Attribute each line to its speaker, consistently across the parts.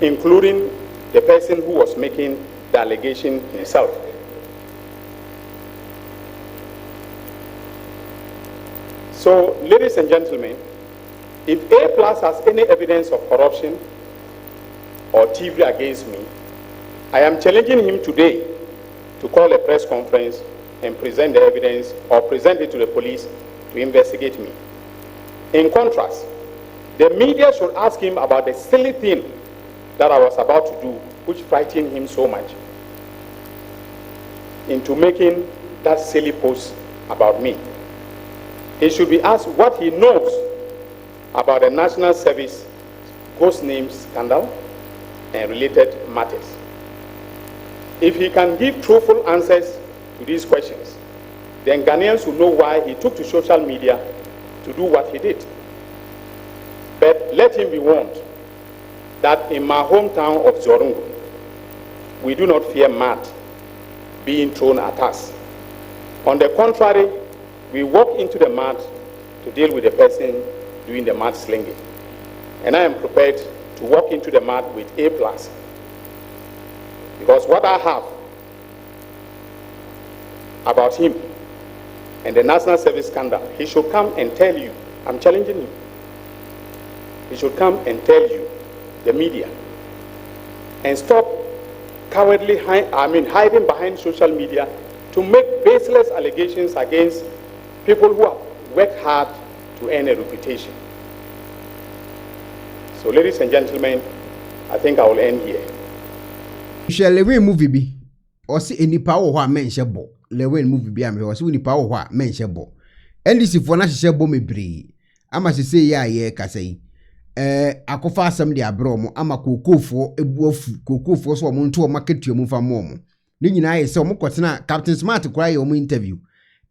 Speaker 1: including the person who was making the allegation himself. So, ladies and gentlemen, if A Plus has any evidence of corruption or thievery against me, I am challenging him today to call a press conference and present the evidence or present it to the police to investigate me. In contrast, the media should ask him about the silly thing that I was about to do, which frightened him so much into making that silly post about me. He should be asked what he knows about the National Service ghost name scandal and related matters. If he can give truthful answers to these questions, then Ghanaians will know why he took to social media to do what he did. But let him be warned that in my hometown of Zorungu, we do not fear mud being thrown at us. On the contrary, we walk into the mud to deal with the person doing the mud slinging. And I am prepared to walk into the mud with A+. Because what I have about him and the National Service scandal, he should come and tell you. I'm challenging him. He should come and tell you, the media, and stop cowardly hiding behind social media to make baseless allegations against people who have worked hard to earn a reputation. So, ladies and gentlemen, I think I will end here.
Speaker 2: Lil Wayne movie bi or see any power who mention bo. Lil Wayne movie bi am or see any power who mention bo. NDC for na hye bo mebre. Ama se say ya ka say. Akofa asem de abro mo ama kokofo ebuafu kokofo so mo nto market mu fa mo mo. Ni nyina ye se mo kwotena Captain Smart kura ye mo interview.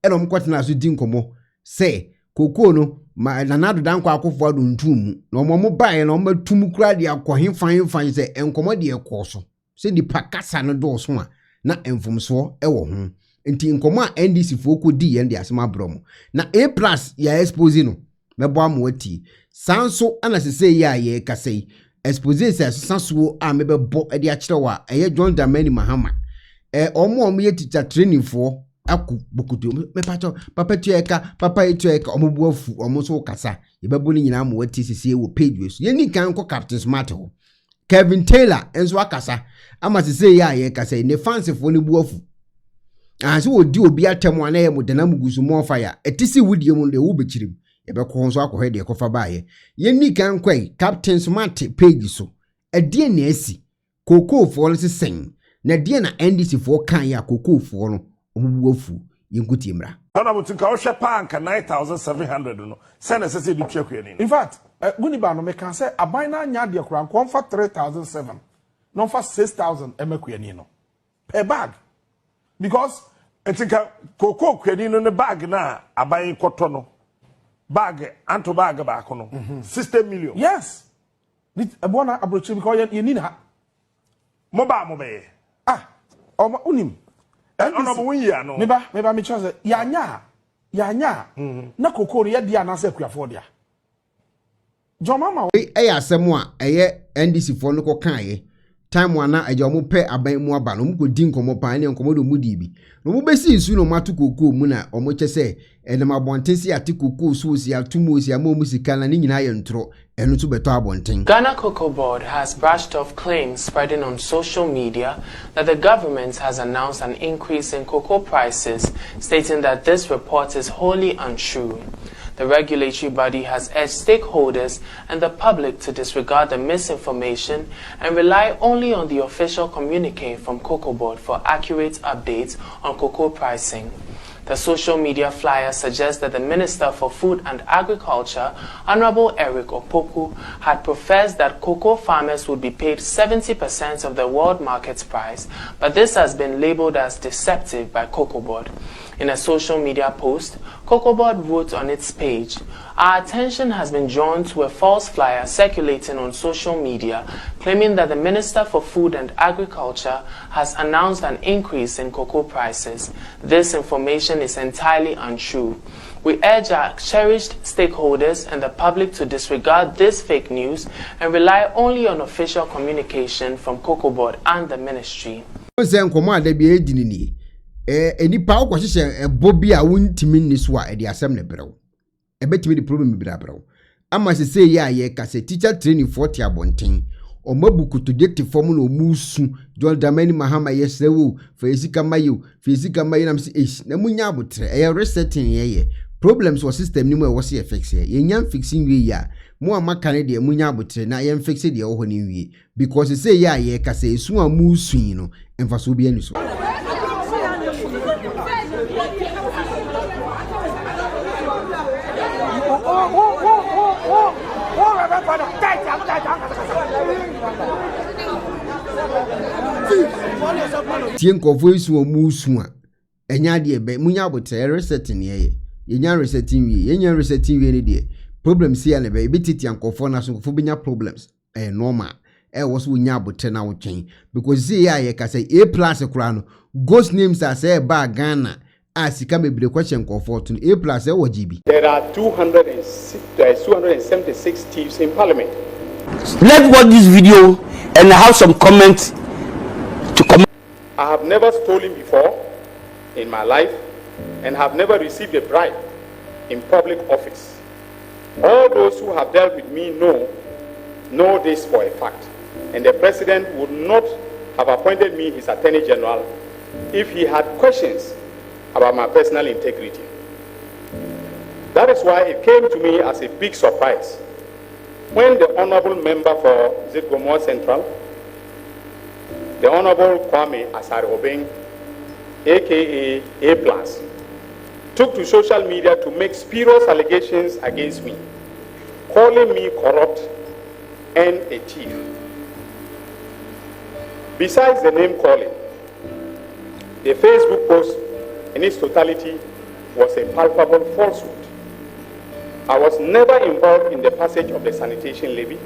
Speaker 2: Eno mo kwotena so di nkomo say koko no ma nanado dan kwa akofo ado ntum no mo bae no matum kura de akohen fan say enkomo de ekoso. Se di pakasa no do so a na enfomso e wo ho. Nti nkomo a NDC fo ko di ye de asema abro mo. Na A+ ya expose no mebo amwati sanso anasese ya ye kasei expose se sanso a mebebo e de akire wa eye John Dramani Mahama omo ye teacher training for aku bokuto me pato papa tueka papa etueka omobu afu omo so kasa ye bebo ni nyina amwati sese wo page so ye ni kan ko Captain Smart ho Kelvin Taylor enso akasa ama sese ya ye kasei ne fancy fo ne bu afu anso odi obi atemu ana ye modana mugusu mo fire etisi wudie mu de wo bechirim ebe ko nso akọ hede ekofa baaye ye ni kan kwai Captain Smart page so edie na asi kokofo no sen na die na NDC fo kan ya kokofo no omubu afu yenkuti mra
Speaker 3: ana mutinka o hwe panka 9700 no send sese di twekwe ni in fact guniba no me kan say aban na nya de kura nko fa 3007 no fa 6000 emakwe ni no per bag because etinka kokokwe ni no ne bag na aban koto no bag anto bag ba ko no 60 million yes this abona abrochi because you need ha mo ba mo be unim ono bo wia no me ba me chose ya nya na kokoro ye dia na se kuafo dia jomama
Speaker 2: e asem a eye NDC fo no ko kan ye time wana eje omo pe aban mu aba no mo ko di nkomo pa ne nkomo do mu di bi no mo besi nsu no matu kokoo mu na omo chese enema bonten si ati kokoo so si atumo si amomu sika na ni nyina ye ntro enu to beto abonten.
Speaker 4: Ghana Cocoa Board has brushed off claims spreading on social media that the government has announced an increase in cocoa prices, stating that this report is wholly untrue. The regulatory body has urged stakeholders and the public to disregard the misinformation and rely only on the official communique from Cocoa Board for accurate updates on cocoa pricing. The social media flyer suggests that the Minister for Food and Agriculture, Honorable Eric Opoku, had professed that cocoa farmers would be paid 70% of the world market price, but this has been labeled as deceptive by Cocoa Board. In a social media post, COCOBOD wrote on its page, "Our attention has been drawn to a false flyer circulating on social media claiming that the Minister for Food and Agriculture has announced an increase in cocoa prices. This information is entirely untrue. We urge our cherished stakeholders and the public to disregard this fake news and rely only on official communication from COCOBOD and the ministry."
Speaker 2: Enipa wo kwahye bobi a wontimi ni so a ede asem ne brew ebetimi di problem bi brew ama sese ye aye ka se teacher training 40 abonten o mabuku to dictate form no musu John Damani Mahama yesewo fezika mayo na msi na munya abotre e resetting ye problems or system ni mu e wo se fix ye yenya fixing we ya mu amaka ne de munya abotre na ye fix de wo ho ni wie because sese ye aye ka se esu a musu no emfaso bi ani so. Tien kofo isu omusu a enya de be munya abotre resetting ye yenya resetting we ne de problems here ne be bititi ankofo na so kofo benya problems normal was nya abotre na wo twen because see ya ka say A+ kura no ghost names are say ba Ghana as come be question kofo to A+ wo GB.
Speaker 1: There are 276 thieves in parliament.
Speaker 5: Let's watch this video and have some comments to comment.
Speaker 1: I have never stolen before in my life and have never received a bribe in public office. All those who have dealt with me know this for a fact. And the president would not have appointed me his Attorney General if he had questions about my personal integrity. That is why it came to me as a big surprise when the honorable member for Gh Central, the Honorable Kwame Asare-Obeng, aka A+, took to social media to make spurious allegations against me, calling me corrupt and a thief. Besides the name calling, the Facebook post in its totality was a palpable falsehood. I was never involved in the passage of the sanitation levy,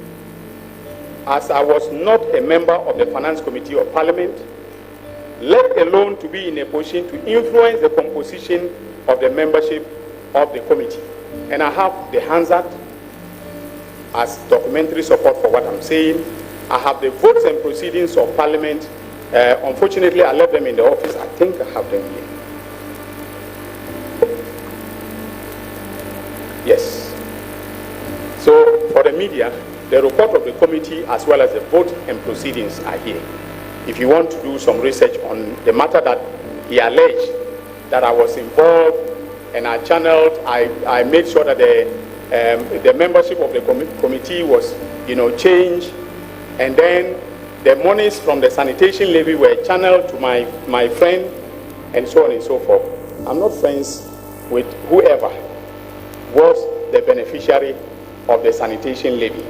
Speaker 1: as I was not a member of the Finance Committee of Parliament, let alone to be in a position to influence the composition of the membership of the committee. And I have the Hands Act as documentary support for what I'm saying. I have the votes and proceedings of Parliament. Unfortunately, I left them in the office. I think I have them here. Yes. So for the media, the report of the committee as well as the vote and proceedings are here. If you want to do some research on the matter that he alleged that I was involved and I channeled, I made sure that the membership of the committee was, changed, and then the monies from the sanitation levy were channeled to my friend, and so on and so forth. I'm not friends with whoever was the beneficiary of the sanitation levy.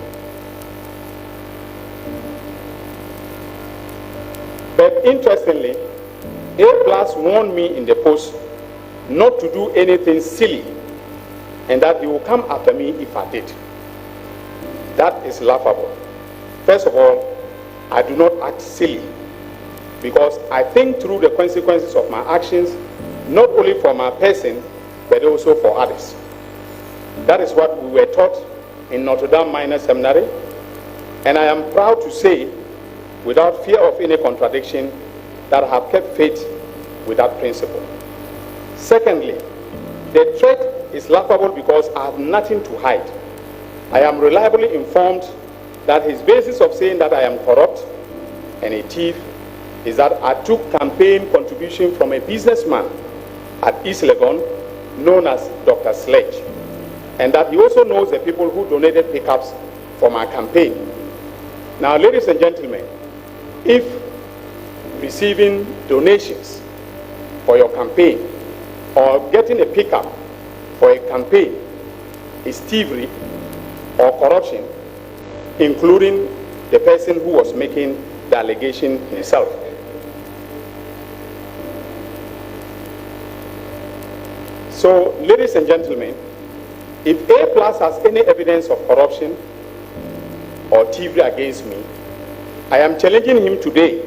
Speaker 1: But interestingly, A+ warned me in the post not to do anything silly and that he will come after me if I did. That is laughable. First of all, I do not act silly because I think through the consequences of my actions, not only for my person, but also for others. That is what we were taught in Notre Dame Minor Seminary, and I am proud to say, without fear of any contradiction, that I have kept faith with that principle. Secondly, the threat is laughable because I have nothing to hide. I am reliably informed that his basis of saying that I am corrupt and a thief is that I took campaign contribution from a businessman at East Legon known as Dr. Sledge, and that he also knows the people who donated pickups for my campaign. Now, ladies and gentlemen, if receiving donations for your campaign or getting a pickup for a campaign is thievery or corruption, including the person who was making the allegation himself, So, ladies and gentlemen, if A Plus has any evidence of corruption or thievery against me, I am challenging him today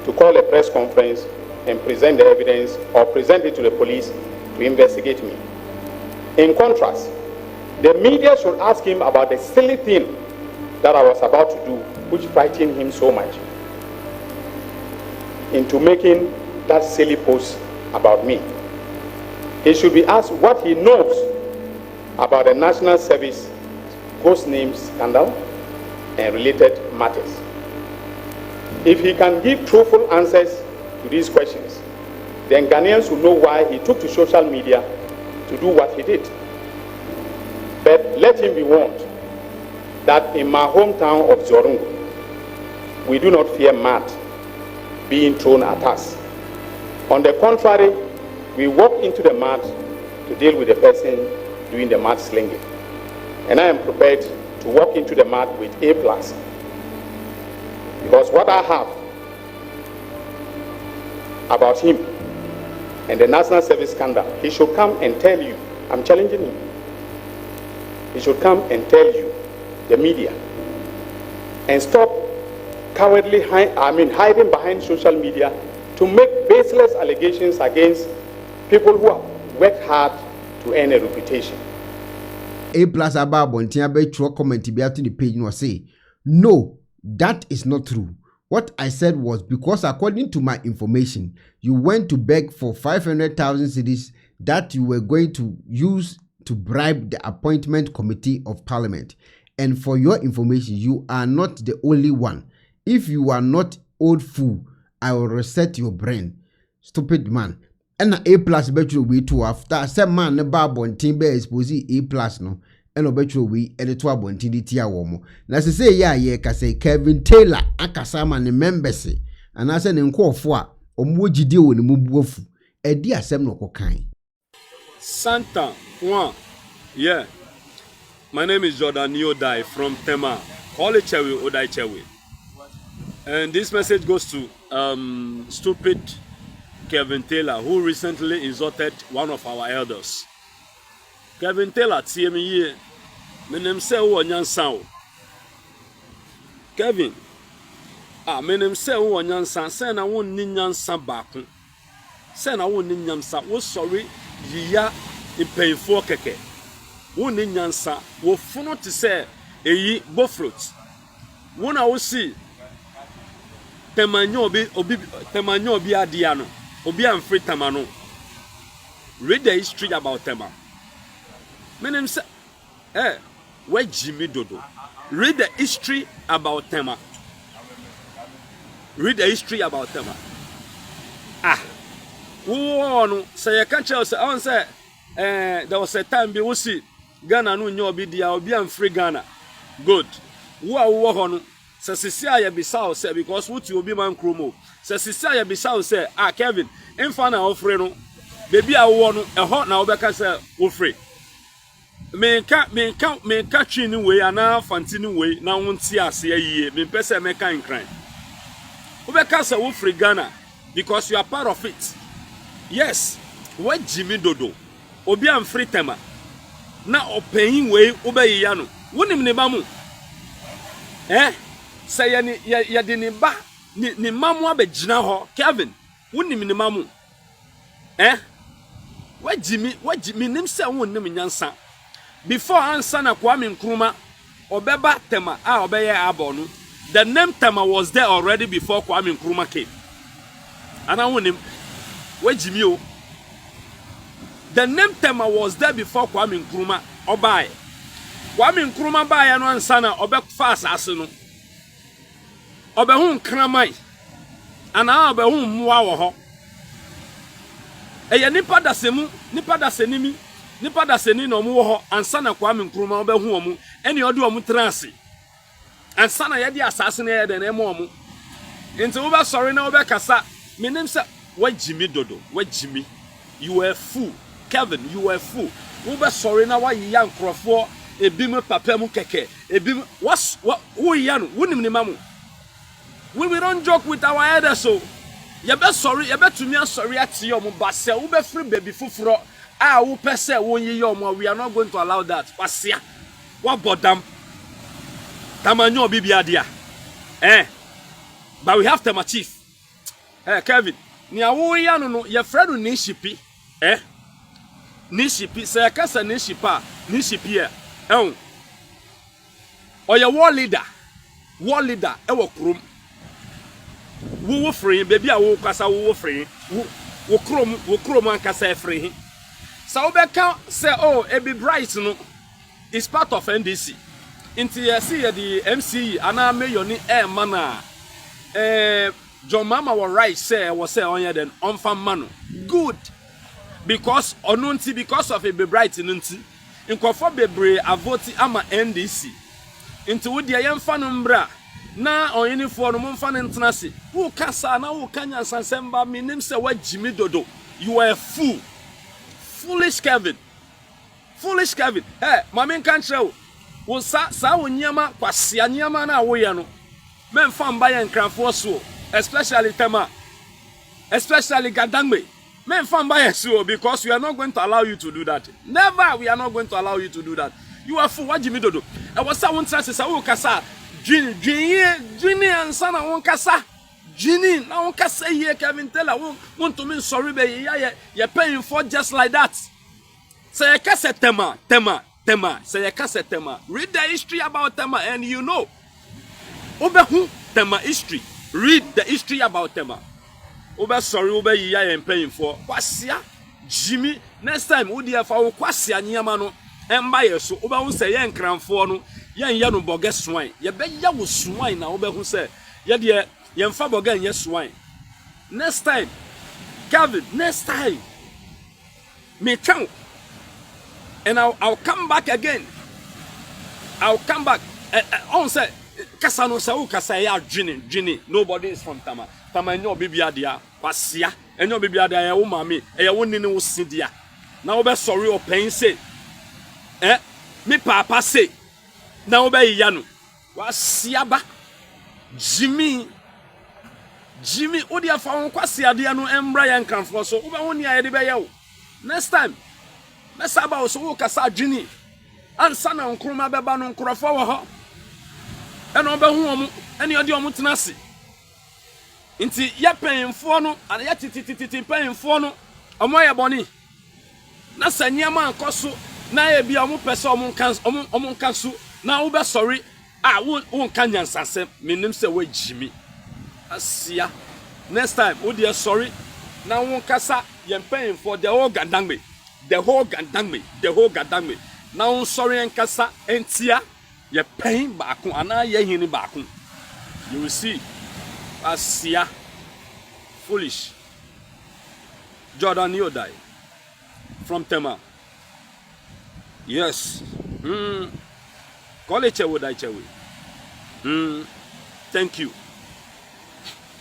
Speaker 1: to call a press conference and present the evidence or present it to the police to investigate me. In contrast, the media should ask him about the silly thing that I was about to do, which frightened him so much into making that silly post about me. He should be asked what he knows about the National Service ghost names scandal and related matters. If he can give truthful answers to these questions, then Ghanaians will know why he took to social media to do what he did. But let him be warned that in my hometown of Zorungu, we do not fear mud being thrown at us. On the contrary, we walk into the mud to deal with the person doing the mud slinging. And I am prepared to walk into the mud with A+. Because what I have about him and the National Service scandal, he should come and tell you. I'm challenging him. He should come and tell you, the media, and stop cowardly hiding behind social media to make baseless allegations against people who have worked hard to earn a reputation.
Speaker 2: A+ about Bontia Betro comment be out to the page and say, no, that is not true. What I said was because according to my information, you went to beg for 500,000 cedis that you were going to use to bribe the appointment committee of parliament. And for your information, you are not the only one. If you are not old fool, I will reset your brain. Stupid man. And A+ betro we too after some man ne ba bontin be expose A+ no. And obetro we editor bontin di tia womo. Na se say ya ye ka say Kelvin Taylor akasama ne members and I say ne nkofo a omo gide wo ne mubuofu. E di asem no kokan.
Speaker 6: Santa one. Yeah. My name is Jordan Niodai from Tema. Call it Chewi Odai Chewi. And this message goes to stupid Kelvin Taylor, who recently insulted one of our elders. Kelvin Taylor, TME, my name say Wanyansan. Kevin, my name say Wanyansan. Say na won ninyansan back. Say na won ninyansan. We sorry, yiya impayfo keke. Won ninyansan. We funo to say eyi bofrot. Wona wo see temanyo obi adiano. Obi amfree Temano. Read the history about Tema. My name say, where Jimmy Dodo. Read the history about Tema. Read the history about Tema. No. Say you can't tell. Say, there was a time we see Ghana no nyobi dia obi amfree Ghana. Good. Who are say sisia ya bisa say because what you obi man kromo. Say sisia ya bisa say Kevin, emfa na ofre no. Baby a wo no ehọ na obeka say ofre. Me ka twini we ana fantini we na wonti ase ayiye. Me pese me kan kran. Obeka say ofre Ghana because you are part of it. Yes, what Jimmy Dodo. Obi amfree Tema. Na opeyin we obeyiya no. Wonim ne ba mu. Say ya de ne ba ni mamu abegina ho Kevin wonim ni mamu wajimi nim se wonnim nyansa before answer na Kwame Nkrumah obeba Tema obeye abonu the name Tema was there already before Kwame Nkrumah came ana wonim wajimi o the name Tema was there before Kwame Nkrumah obaye Kwame Nkrumah baye no answer na obefa asase no obehun kramai ana obehun muwa wo ho eye nipa dasemu nipa dasenimi nipa daseni no mu wo ho ansa na Kwame Nkrumah obehun omu ene ode omu transe ansa na yede asase na yede na emo omu enti wo ba sorry na wo be kasa menim se wajimi Dodo wajimi you were a fool Kelvin you were a fool wo be sorry na wa yiya nkrofo ebim papa mu keke ebim what wo yiya no wonim ni mamu. We don't joke with our elders, so you be sorry, you be to me sorry at your mubase, you be free baby fufuro, who pese won ye yom, we are not going to allow that. Wasia. What bodam? Tamanyo bibia dia. But we have to achieve. Kevin, ni awo ya no ye frɛ ni shipi. Ni shipi se kasa ni shipa, ni shipi oya war leader e wo krom. Wo free baby a wo kasa wo free. Wo krom an kasa free. Sa obeka say oh e be bright no is part of NDC. Inti ye see the MCE ana mayor ni mana John Mama was right say was say on then on fam mano. Good. Because onunti because of a be bright nunti. Nkofo bebre avoti ama NDC. Inti wo de yemfa no mbra na onyenifo no momfa ne ntenase. Wo kasa na wo kanya sansemba minim se wagimi dodo. You are a fool. Foolish Kelvin. Foolish Kelvin. Mama nkantre wo sa wo nyama kwasia nyama na wo ye no. Men fan buy nkranfo so, especially Tema, especially Gadangme. Men fan buy so because we are not going to allow you to do that. Never, we are not going to allow you to do that. You are fool. What Jimmy dodo? I was saying say sa wo kasa, Jini and sana won kasa, Jini na won kasa here Kelvin Taylor want to mean sorry be you paying for just like that. Say kasa Tema. Say kasa Tema. Read the history about Tema and you know. Obehu Tema history. Read the history about Tema. Obe sorry, obe yiya and paying for. Kwasia, Jimmy, next time, Udia for Kwasia Niamano, and buy so Oba who say yen cranfo no, yen yanu bogus swine. Ye be yawu swine na Obe who say, Yadia, yen fabogan yes swine. Next time, Kelvin, next time, me chang. And I'll come back again. I'll come back. On say, Kasano Sau Kasaya Ginny. Nobody is from Tama. Tama no bibiadia, Pasia, and no bibiadia, mami, a woman no Cindia. Now be sorry or pain say. Me papa say. Now be Yanu. Was Siaba Jimmy, Odia found Quasia Diano and Brian can for so over 1 year. Next time, let's about so Kasa Ginny. And son on Kruma Beban Kurafa. And on Bahum, and your dear Mutanasi. Inti ya paying for no, and yet paying for no, a moya bonny. Nasa Niama Kosu, na be a mu person among Kansu, now be sorry, I won't canyon sansem, meaning say way Jimmy. Asia. Next time, oh dear sorry, now won't casa, yen paying for the whole Gandangme, the whole Gandangme. Now sorry and casa, and tia. Ye pain back and I ye hini back. You will see. Asia. Foolish. Jordan you die. From Tema. Yes. College would I chew. Thank you.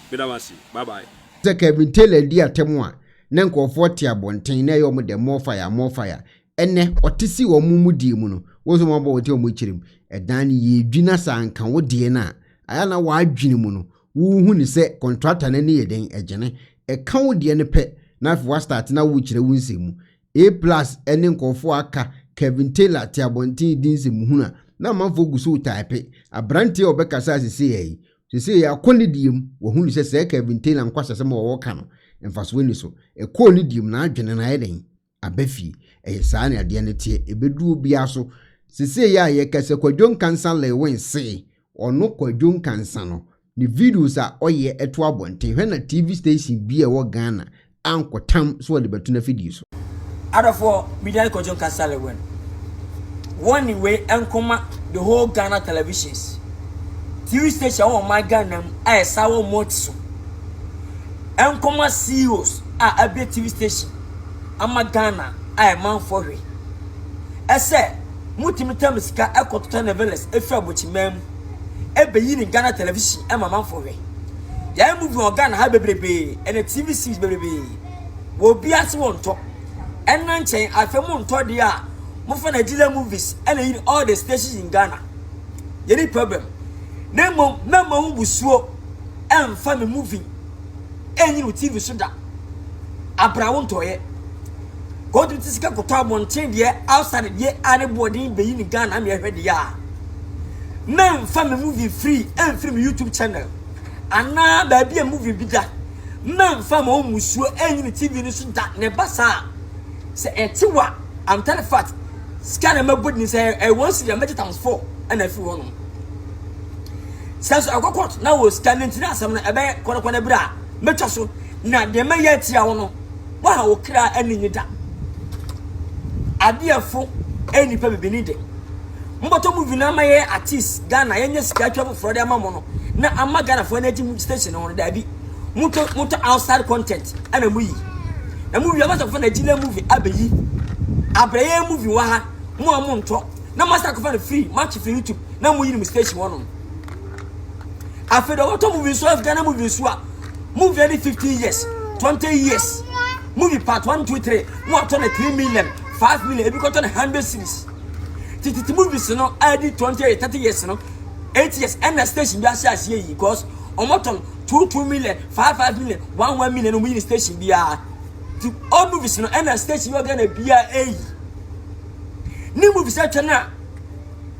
Speaker 6: Bidamasi. Bye bye.
Speaker 2: Kelvin Taylor dear Temwa. Nanko 40 abontain na yo de more fire. Ene otisi wo mumudi mu no. Wo so mabo wote omuchirim. Edan ye dwina sanka wo de na. Aya na wa adwini mu no. Wo hu ni se contractor na ne yeden ejene. E kan wo de ne pe na fi wa start na wo chire wo nsemu. A+ ene nkofo aka Kelvin Taylor ti abontin din nsemu hu na manfo guso type. Abrante obekasa asese yi. Sese ya koni diem wo hu ni se Kelvin Taylor nkwasa se mo wo ka no. Emfaso weni so. E ko ni diem na adwene na yeden. Abafi saa na ade ne tie ebedu bia so sese ya ye kase kwadwon kansa Lil Wayne say ono kwadwon kansa no ni videos a oye eto abonten hwe na TV station bia wo Ghana ankotam so de betu na video so
Speaker 7: adofo media kwadwon kansa Lil Wayne one way enkoma the whole Ghana televisions TV station on my Ghana I saw motso enkoma CEOs a abia TV station ama Ghana I man for we ese mutimitam sika ekotota neveles efi abochimam ebeyi ni Ghana television ama man for we ya movie on Ghana ha bebrebe and TV series bebrebe wo bia se won to enan chen afemu nto de a mo fa Nigeria movies and all the stations in Ghana any problem nemo busuo emfa me movie enyi TV so da abra won to ye go to this guy koto abonten de outside de anybody be in Ghana am here de ya men family movie free and free YouTube channel ana ba bia movie bi da men family o musuo enyi TV ni so da ne basa se etiwa am tell fact scan me body ni say e once the make times 4 and afi wono says akokot na wo scan ntina asam na ebe kono bra metwa so na de me ya tia wono wa wo kra ani da adiafo eni pa bibini de mboto movie na maye artist Ghana yenye sika twa for de amamo no na ama Ghana for energy station on da bi muto outside content ana muyi na movie ama for Nigeria movie abeyi abraye movie wa ha mo amonto na master ko for free match for YouTube na muyi ni station wono afedo wato movie so of Ghana movie so movie any 15 years 20 years movie part 1 2 3 mo atone 3 million 5 million ebi got on 100 series titi movies no add 20 30 years no 8 years and the station be as here because omoton 2 million 5 million 1 million no win station be the all movies no and the station you gonna be new movies atwana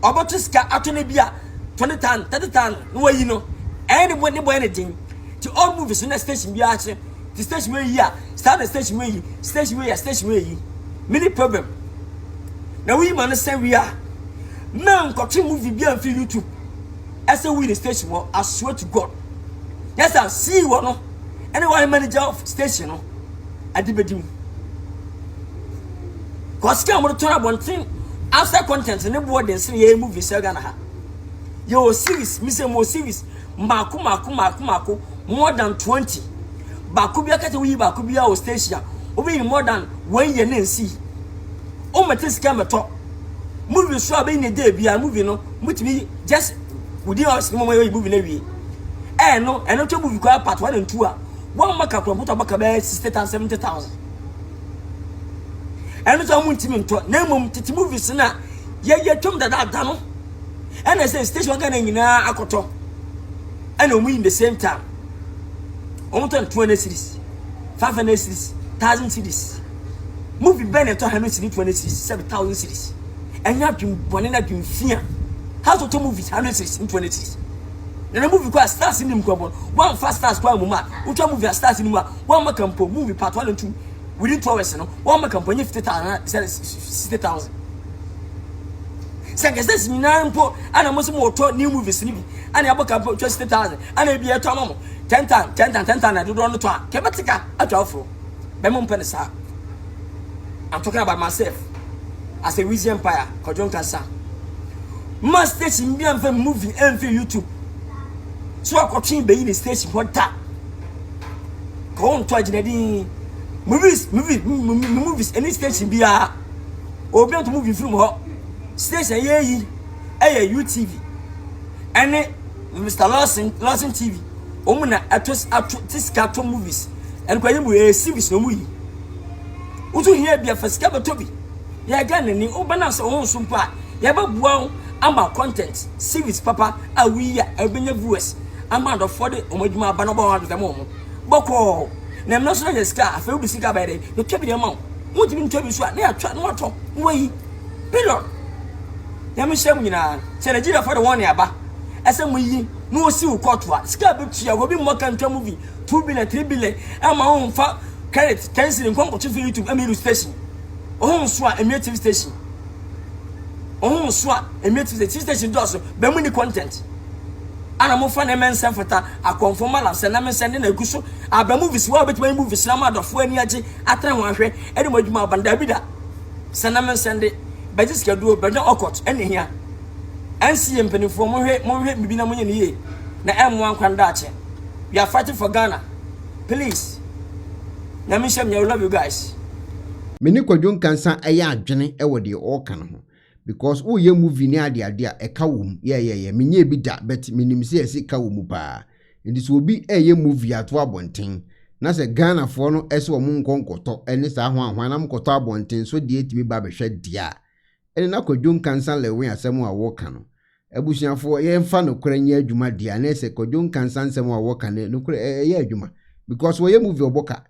Speaker 7: obotiska atwana bia 20 tan 30 tan no yi no anybody boy anything the all movies no station be the station where here start the station where yi many problem. Now we man say we are. Man got movie be on YouTube. As a winning station, I swear to God. Yes, I see one no. Anyone manager of station no. I did bedroom. Cause come to turn up one thing. After content and everybody say a movie say Ghana. Your series, me say more series. Mako more than 20. Bakubia kati we bakubia o station. Over more than 1 year and see. Oh, my test camera top. Movie so be in a day, be a movie no, mutimi just within us no way moving away. No, and not movie part 1 and 2. One mark up put about 60,000 70,000. And not mutimi to name titi movies na ye tom that dano. And I say station gana ina akoto. And we in the same time. Almost 20 series, 500 series, 1,000 series. Movie Bennett 100 series, 20 series, 7,000 series. And you have been born in a dream fear. How to movies 100 series in 20 series. Then a movie called Stars in him come on. One fast stars kwa muma. Which movie stars in muma. One macampo movie part 1 and 2 within 2 hours. No, one macampo 50,000, 60,000. Second says Minampo and a most more new movies. And a book of 60,000 and a be a tomamo 10 times. I do not know. Kebatika at all. Bemon Penisa. I'm talking about myself as a Wizzy Empire, Kojon Kansa. Must station be on movie and for YouTube. So I continue being the station for that. Go on to movies, any station be a or be to movie from her station. UTV and Mr. Lawson TV. Omuna at this cartoon movies and when you a series no movie. Utu here be a first cable toby. Ya gana ni obanasa on sumpa. Ya ba buan ama content series papa awi ya ebenya viewers ama do for the omoduma banaba wa dem omo. Boko na em no so na ska afa obi sika ba de. No twabi dem ma. Mo timi twabi so na ya twa no ato. Nwayi. Pilot. Ya me shem nyina. Se Nigeria for the one ya ba. Ese mo yi no si u kotwa. Ska be tua go bi mo kan twa movie 2 billion 3 billion ama on fa carrot 10 cedis nko to YouTube amiru station. Oh so a TV station. Oh so a TV station does be mu ni content. Ana mo fa na men sen fata a conform la se na men sen na guso aba movies wa betima movies na ma dofo ani age atra ho ahwe e de madwuma banda bida se na men sen de beji schedule be don okot ene hia NCM penifo mo hwe bibi na mo nye ne na M1 kwanda ache. We are fighting for Ghana. Please. Na me shem you love you guys.
Speaker 2: Meni Kwadwo Nkansa aya adwene e wode o kan ho because wo ye movie ni ade ade a eka wom ye menye bi da but minim se ese ka wom pa ndi so obi ye movie ato abonten na se Ghana fo no ese wo nkonkoto ene sa ho ahwanam koto abonten so de etimi ba behwe dia ene na Kwadwo Nkansa lewe asem a wo kan no abusuafo ye mfa no kora nya adwuma dia na se Kwadwo Nkansa nsem a wo kan no kora ye adwuma because wo ye movie oboka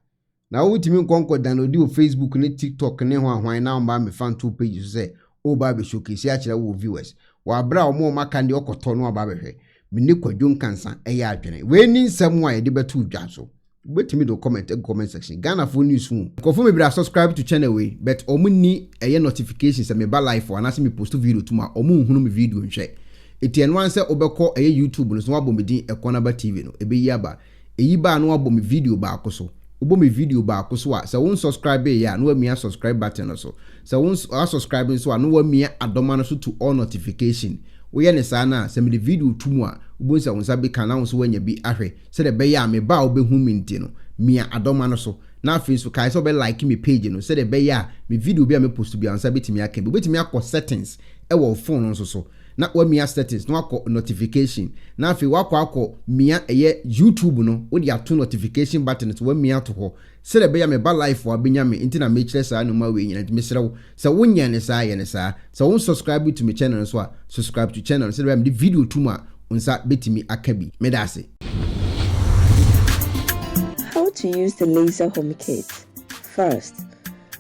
Speaker 2: na wo timi nkonko download o Facebook ne TikTok ne hwan na mba me fan 2 pages say o ba be showcase ya kire wo viewers wa bra o mo maka ndi okoto no aba behwe me ne kwadwo nkansa eya adwene we ni nsam a ye de betu dwa so betimi do comment section Ghana for news mu ko me bra subscribe to channel we but omuni eye notifications me ba live for anase me post video tuma omu hunu me video nhwe etian wan se obekọ eye YouTube no so wabọ me din Ekuonaba TV no ebe yi aba eyi ba no wabọ me video ba akoso obo me video ba akoso a se won subscribe ya no wamia subscribe button no so se won subscribe so no wamia adoma no so to all notification we ye ne sa na se me the video tumu a ubonsa won sabe kana won so wanya bi ahwe se de be ya me ba obehu minti no mia adoma no so na Facebook kai so be like me page no se de be ya me video bi a me post bi ansa betimi aka be betimi akọ settings e wo phone no so na wa mia settings no akọ notification na afi wakọ mia eye YouTube no wo dia to notification button to wa mia to ho se de be ya me ba live wa benya me intina me kire sa no ma we nyina me serew se wonya ne sa ye ne sa se won subscribe to me channel so subscribe to channel se de be video tuma unsa betimi akabi medase.
Speaker 8: How to use the laser home kit. First,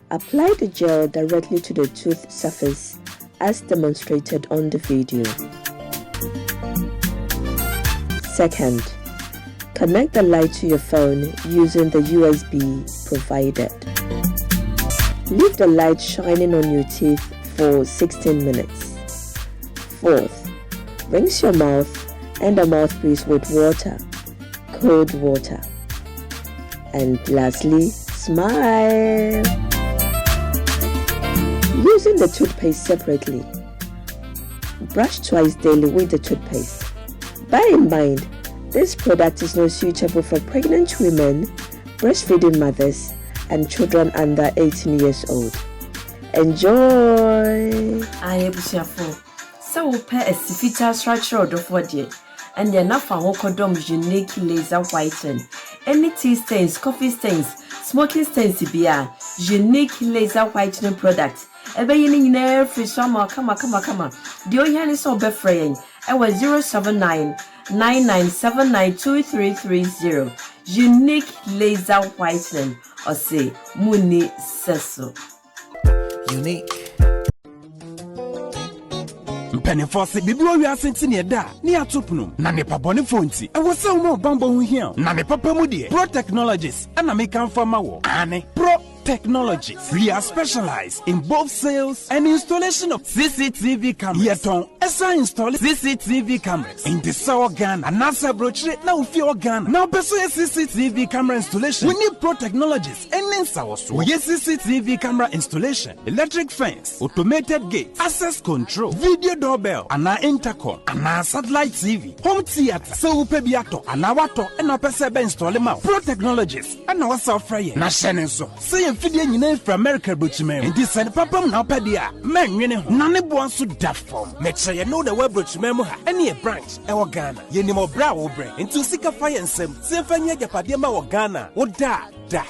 Speaker 8: apply the gel directly to the tooth surface as demonstrated on the video. Second, connect the light to your phone using the USB provided. Leave the light shining on your teeth for 16 minutes. Fourth, rinse your mouth and the mouthpiece with water, cold water. And lastly, smile. Using the toothpaste separately. Brush twice daily with the toothpaste. Bear in mind, this product is not suitable for pregnant women, breastfeeding mothers, and children under 18 years old. Enjoy!
Speaker 9: I am so pair a sifita structure of what yet, and the enough for Hokodom unique laser whiten. Any tea stains, coffee stains, smoking stains, beer, unique laser whitening product. Ebe yini nyina free summer kama. The oyan is so befraying. I was 079-9979-2330. Unique laser whitening. Or say Muni Seso.
Speaker 10: Unique. Mpenifo se bibiro wi asenti ne da ne atopnum na ne pabone fonti e wo se wo bambo hu hia na ne papa mu de Pro Technologies ana me kan fama wo ane Pro Technologies. We are specialized in both sales and installation of CCTV cameras. Yeton esa install CCTV cameras in the South Ghana and NASA brochure na ufi Ghana. Now person CCTV camera installation. We need Pro Technologies and in South. We get CCTV camera installation, electric fence, automated gate, access control, video doorbell, and intercom, and satellite TV, home theater. So upe biato, and wato, and person be install them out. Pro Technologies and our software. Na shenenso. Say Fidya nyina from America brochime and this and papa na opedia man nwene ho na ne bo so da form me che ye know the web brochime mu ha ene e branch e wo Ghana ye ni mo bra wo bre into sika fire nsem se fanya japade ma wo Ghana wo da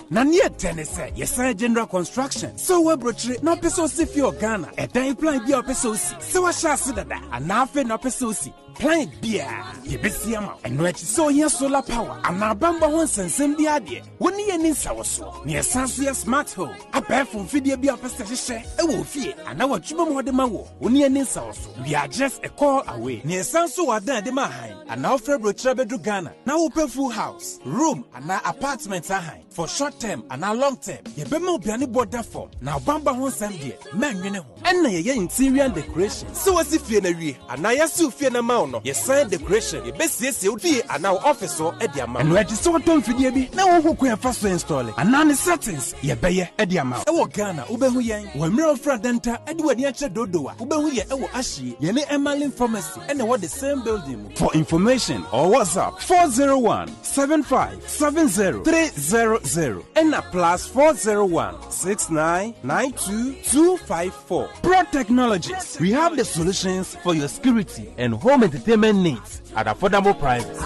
Speaker 10: na ne tene se ye san general construction so web brochire na peso si fi o Ghana e dan plan bi o peso si se wa sha se dada ana afi na peso si plan bia ye besi ama eno achi so here solar power ana bamba ho nsensem bi ade woni ye ni nsawoso ne sanso ye smart home abɛ from video bi apese hyehyɛ e wo fie ana watwuma mo de ma wo woni ye ni nsawoso we are just a call away ne sanso wadan de ma han ana ofre brochire bedu Ghana na wo pay full house room ana apartment ahan for short term ana long term ye be ma obiane border form na bamba ho nsem de manwene ho enna ye interior decoration so wasi fie na wie ana yasu fie na ma no ye sign decoration ye besiesie odie ana office so e dia ma eno edi so tom fidie bi na wo hoku e fa so install ana ne settings ye beye e dia ma e wo Ghana ubehu yen wo mre ofra denta e di wani ache dodowa ubehu ye e wo ahie ye ne Emerlin Pharmacy e na wo the same building. For information or WhatsApp 401-7570-300 and a +401-6992-254. Pro Technologies. We have the solutions for your security and home entertainment needs at affordable prices.